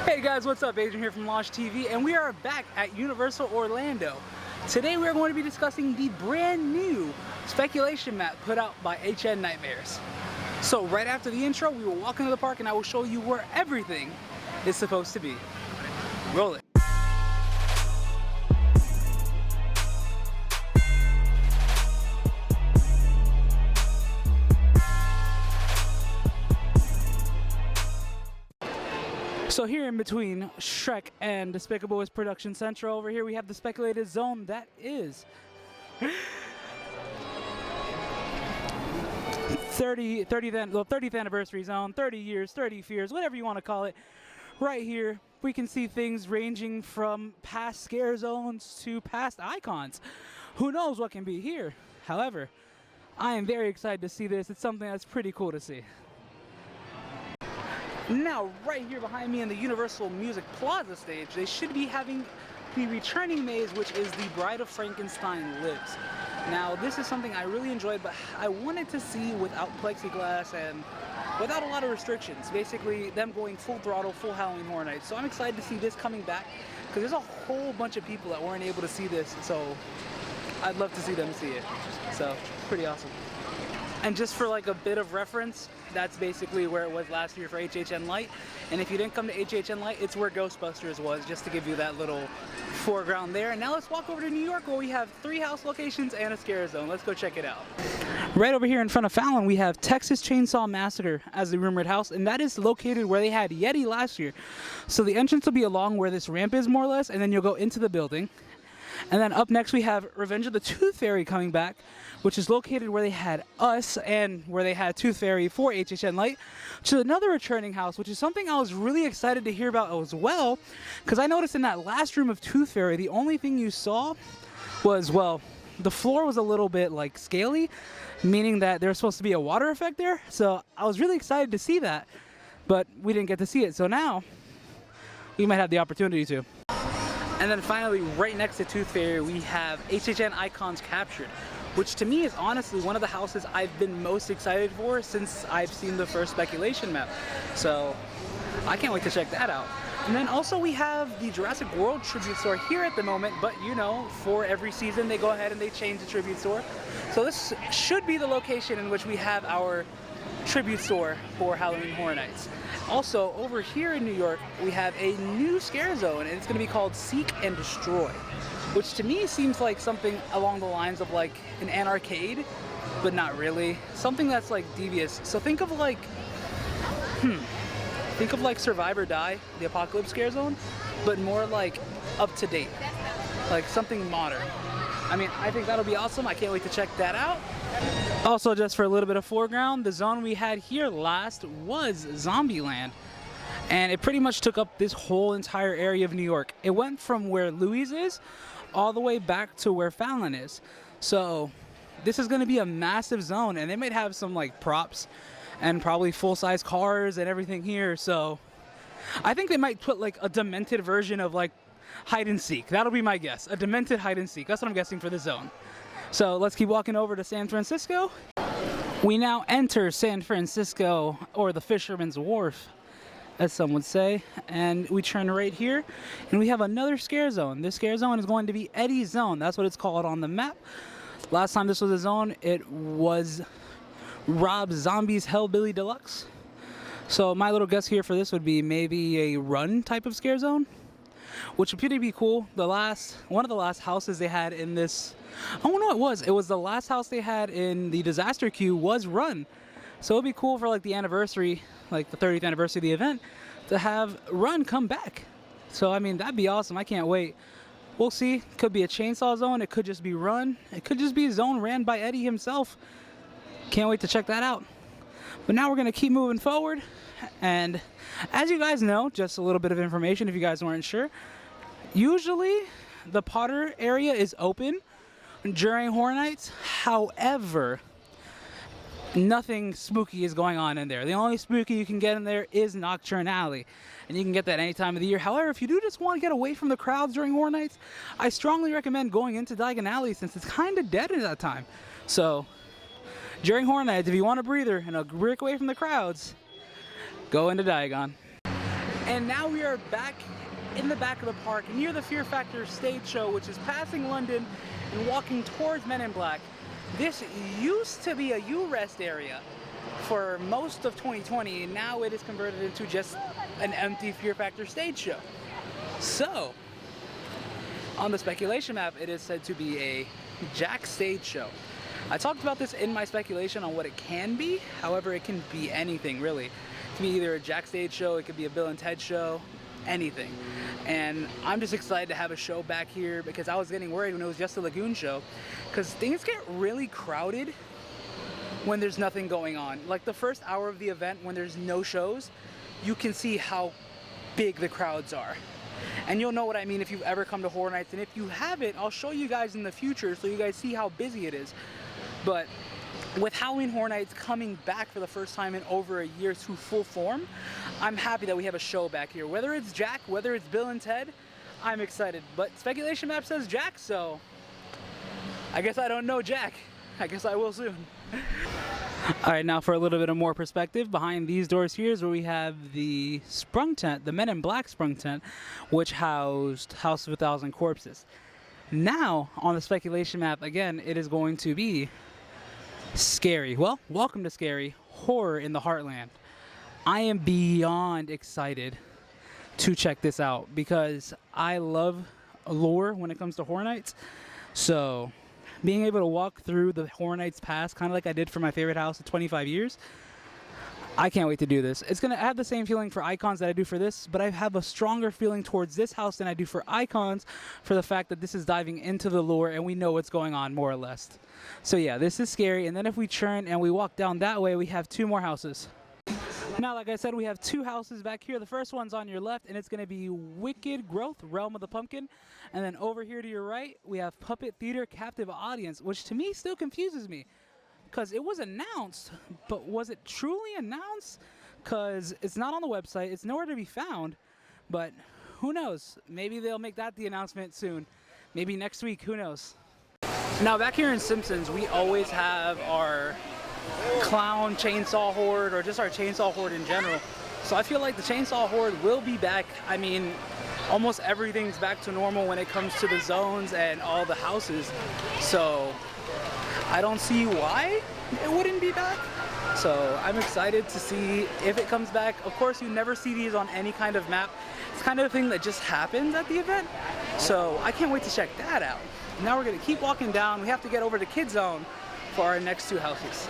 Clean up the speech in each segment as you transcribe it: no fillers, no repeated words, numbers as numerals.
Hey guys, what's up? Adrian here from Launch TV, and we are back at Universal Orlando. Today we are going to be discussing the brand new speculation map put out by HHN Nightmares. So right after the intro, we will walk into the park and I will show you where everything is supposed to be. Roll it. So here in between Shrek and Despicable is Production Central, over here we have the speculated zone that is 30th anniversary zone, 30 years, 30 fears, whatever you want to call it. Right here we can see things ranging from past scare zones to past icons. Who knows what can be here? However, I am very excited to see this. It's something that's pretty cool to see. Now, right here behind me in the Universal Music Plaza stage, they should be having the returning maze, which is the Bride of Frankenstein Lives. Now, this is something I really enjoyed, but I wanted to see without plexiglass and without a lot of restrictions. Basically, them going full throttle, full Halloween Horror Nights. So I'm excited to see this coming back, because there's a whole bunch of people that weren't able to see this, so I'd love to see them see it. So, pretty awesome. And just for like a bit of reference, that's basically where it was last year for HHN Light. And if you didn't come to HHN Light, it's where Ghostbusters was, just to give you that little foreground there. And now let's walk over to New York, where we have 3 house locations and a scare zone. Let's go check it out. Right over here in front of Fallon, we have Texas Chainsaw Massacre as the rumored house, and that is located where they had Yeti last year. So the entrance will be along where this ramp is, more or less, and then you'll go into the building. And then up next we have Revenge of the Toothfairy coming back, which is located where they had us and where they had Toothfairy for HHN Light, which is another returning house, which is something I was really excited to hear about as well, because I noticed in that last room of Toothfairy, the only thing you saw was, well, the floor was a little bit like scaly, meaning that there's supposed to be a water effect there. So I was really excited to see that, but we didn't get to see it. So now we might have the opportunity to. And then finally, right next to Toothfairy, we have HHN Icons Captured, which to me is honestly one of the houses I've been most excited for since I've seen the first speculation map. So I can't wait to check that out. And then also we have the Jurassic World tribute store here at the moment, but you know, for every season they go ahead and they change the tribute store. So this should be the location in which we have our tribute store for Halloween Horror Nights. Also, over here in New York, we have a new scare zone, and it's going to be called Seek and Destroy, which to me seems like something along the lines of like an arcade, but not really. Something that's like devious. So think of like Survive or Die, the Apocalypse scare zone, but more like up to date, like something modern. I mean, I think that'll be awesome. I can't wait to check that out. Also, just for a little bit of foreground, the zone we had here last was Zombieland, and it pretty much took up this whole entire area of New York. It went from where Louise is all the way back to where Fallon is. So this is going to be a massive zone, and they might have some like props and probably full-size cars and everything here. So I think they might put like a demented version of like hide and seek. That'll be my guess. A demented hide and seek. That's what I'm guessing for the zone. So let's keep walking over to San Francisco. We now enter San Francisco, or the Fisherman's Wharf, as some would say. And we turn right here, and we have another scare zone. This scare zone is going to be Eddie's Zone. That's what it's called on the map. Last time this was a zone, it was Rob Zombie's Hellbilly Deluxe. So my little guess here for this would be maybe a run type of scare zone, which would pretty be cool. One of the last houses they had in this, oh no, it was the last house they had in the disaster queue was Run. So it'd be cool for like the anniversary, like the 30th anniversary of the event, to have Run come back. So I mean, that'd be awesome. I can't wait. We'll see. Could be a chainsaw zone. It could just be Run. It could just be a zone ran by Eddie himself. Can't wait to check that out. But now we're gonna keep moving forward, and as you guys know, just a little bit of information if you guys weren't sure, usually the Potter area is open during Horror Nights. However, nothing spooky is going on in there. The only spooky you can get in there is Nocturne Alley, and you can get that any time of the year. However, if you do just want to get away from the crowds during Horror Nights, I strongly recommend going into Diagon Alley, since it's kind of dead at that time. So during Horror Nights, if you want a breather and a break away from the crowds, go into Diagon. And now we are back in the back of the park near the Fear Factor stage show, which is passing London and walking towards Men in Black. This used to be a U-Rest area for most of 2020, and now it is converted into just an empty Fear Factor stage show. So, on the speculation map, it is said to be a Jack stage show. I talked about this in my speculation on what it can be. However, it can be anything, really. It can be either a Jack stage show, it could be a Bill and Ted show, anything. And I'm just excited to have a show back here because I was getting worried when it was just a Lagoon Show, because things get really crowded when there's nothing going on. Like the first hour of the event, when there's no shows, you can see how big the crowds are. And you'll know what I mean if you've ever come to Horror Nights, and if you haven't, I'll show you guys in the future so you guys see how busy it is. But with Halloween Horror Nights coming back for the first time in over a year to full form, I'm happy that we have a show back here. Whether it's Jack, whether it's Bill and Ted, I'm excited. But speculation map says Jack, so I guess I don't know Jack. I guess I will soon. Alright, now for a little bit of more perspective, behind these doors here is where we have the sprung tent, the Men in Black sprung tent, which housed House of a Thousand Corpses. Now, on the speculation map, again, it is going to be Scarey. Well, welcome to Scarey, horror in the Heartland. I am beyond excited to check this out because I love lore when it comes to Horror Nights. So, being able to walk through the Horror Nights past, kind of like I did for my favorite house of 25 years, I can't wait to do this. It's going to have the same feeling for Icons that I do for this, but I have a stronger feeling towards this house than I do for Icons, for the fact that this is diving into the lore and we know what's going on more or less. So yeah, this is Scarey, and then if we turn and we walk down that way, we have two more houses. Now, like I said, we have two houses back here. The first one's on your left, and it's going to be Wicked Growth, Realm of the Pumpkin. And then over here to your right, we have Puppet Theater Captive Audience, which to me still confuses me. Because it was announced, but was it truly announced? Because it's not on the website, it's nowhere to be found. But who knows? Maybe they'll make that the announcement soon. Maybe next week, who knows? Now, back here in Simpsons, we always have our clown chainsaw horde, or just our chainsaw horde in general. So I feel like the chainsaw horde will be back. I mean, almost everything's back to normal when it comes to the zones and all the houses. So I don't see why it wouldn't be back. So I'm excited to see if it comes back. Of course, you never see these on any kind of map. It's kind of a thing that just happens at the event. So I can't wait to check that out. Now we're gonna keep walking down. We have to get over to Kid Zone for our next two houses.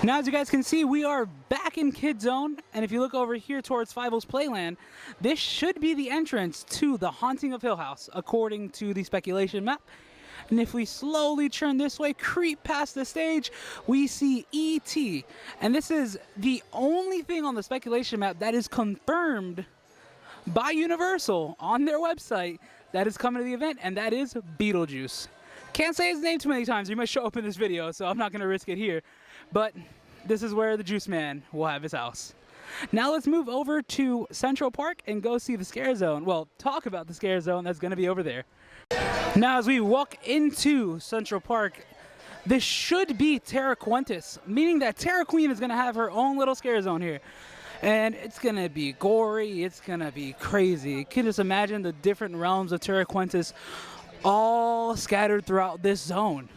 Now, as you guys can see, we are back in Kid Zone, and if you look over here towards Fivel's Playland, this should be the entrance to the Haunting of Hillhouse, according to the speculation map. And if we slowly turn this way, creep past the stage, we see E.T. And this is the only thing on the speculation map that is confirmed by Universal on their website that is coming to the event, and that is Beetlejuice. Can't say his name too many times, he might show up in this video, so I'm not going to risk it here. But this is where the Juice Man will have his house. Now let's move over to Central Park and go see the Scarezone. Well, talk about the Scarezone that's going to be over there. Now as we walk into Central Park, this should be Terra Cruentus, meaning that Terra Queen is going to have her own little Scarezone here. And it's going to be gory, it's going to be crazy. You can just imagine the different realms of Terra Cruentus all scattered throughout this zone.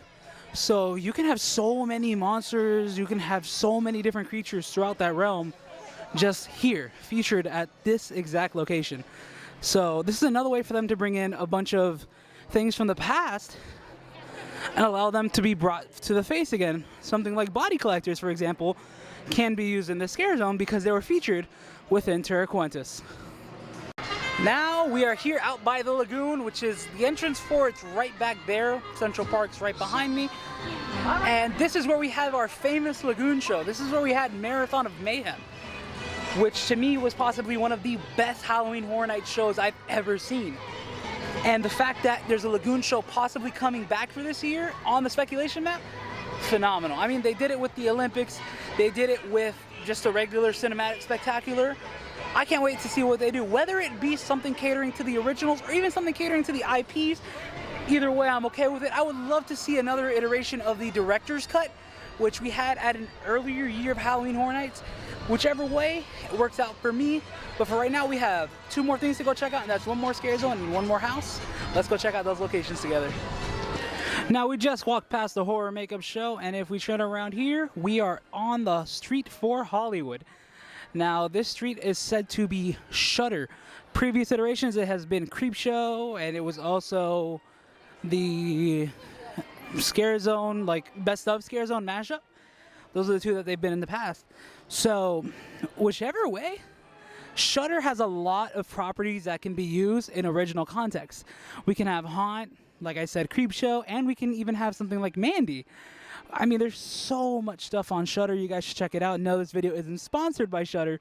So you can have so many monsters, you can have so many different creatures throughout that realm just here, featured at this exact location. So this is another way for them to bring in a bunch of things from the past and allow them to be brought to the face again. Something like body collectors, for example, can be used in the Scarezone because they were featured within Terra Cruentus. Now we are here out by the lagoon, which is the entrance for it's right back there. Central Park's right behind me. And this is where we have our famous Lagoon Show. This is where we had Marathon of Mayhem, which to me was possibly one of the best Halloween Horror Nights shows I've ever seen. And the fact that there's a Lagoon Show possibly coming back for this year on the speculation map, phenomenal. I mean, they did it with the Olympics. They did it with just a regular cinematic spectacular. I can't wait to see what they do, whether it be something catering to the originals or even something catering to the IPs. Either way, I'm okay with it. I would love to see another iteration of the director's cut, which we had at an earlier year of Halloween Horror Nights. Whichever way, it works out for me. But for right now, we have 2 more things to go check out, and that's 1 more Scarezone and 1 more house. Let's go check out those locations together. Now, we just walked past the horror makeup show, and if we turn around here, we are on the street for Hollywood. Now, this street is said to be Shudder. Previous iterations, it has been Creepshow, and it was also the Scarezone, like best of Scarezone mashup. Those are the 2 that they've been in the past. So, whichever way, Shudder has a lot of properties that can be used in original context. We can have Haunt, like I said, Creepshow, and we can even have something like Mandy. I mean, there's so much stuff on Shudder. You guys should check it out. No, this video isn't sponsored by Shudder,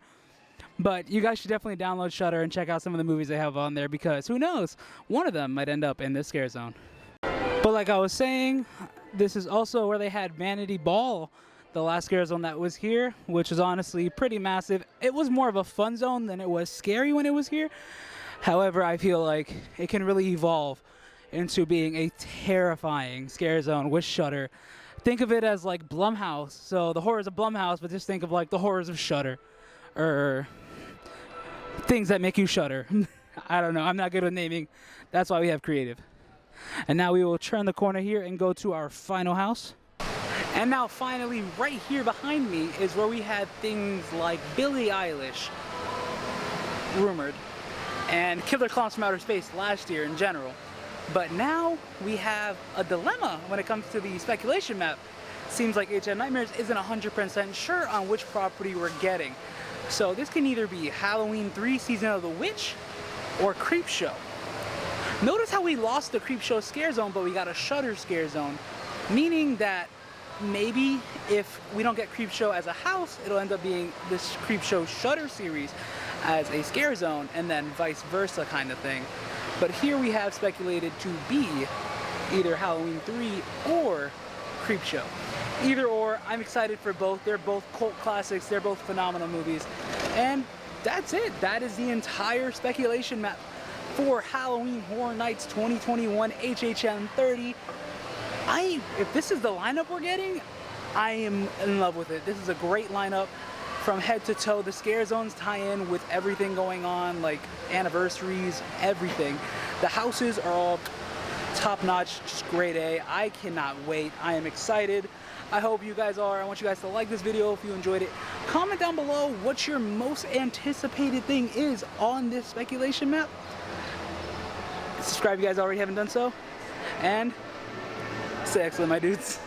but you guys should definitely download Shudder and check out some of the movies they have on there, because who knows, one of them might end up in this Scarezone. But like I was saying, this is also where they had Vanity Ball, the last Scarezone that was here, which is honestly pretty massive. It was more of a fun zone than it was scary when it was here. However, I feel like it can really evolve into being a terrifying Scarezone with Shudder. Think of it as like Blumhouse. So the horrors of Blumhouse, but just think of like the horrors of Shudder, or things that make you shudder. I don't know. I'm not good with naming. That's why we have creative. And now we will turn the corner here and go to our final house. And now finally, right here behind me is where we had things like Billie Eilish, rumored, and Killer Clowns from Outer Space last year in general. But now we have a dilemma when it comes to the speculation map. Seems like HHN Nightmares isn't 100% sure on which property we're getting. So this can either be Halloween 3 Season of the Witch or Creepshow. Notice how we lost the Creepshow Scarezone, but we got a Shudder Scarezone, meaning that maybe if we don't get Creepshow as a house, it'll end up being this Creepshow Shudder series as a Scarezone, and then vice versa kind of thing. But here we have speculated to be either Halloween 3 or Creepshow. Either or, I'm excited for both. They're both cult classics, they're both phenomenal movies. And that's it. That is the entire speculation map for Halloween Horror Nights 2021 HHN 30. If this is the lineup we're getting, I am in love with it. This is a great lineup from head to toe. The Scarezones tie in with everything going on, like anniversaries, everything. The houses are all top notch, just grade A. I cannot wait. I am excited. I hope you guys are. I want you guys to like this video if you enjoyed it. Comment down below what your most anticipated thing is on this speculation map. Subscribe if you guys already haven't done so. And stay excellent, my dudes.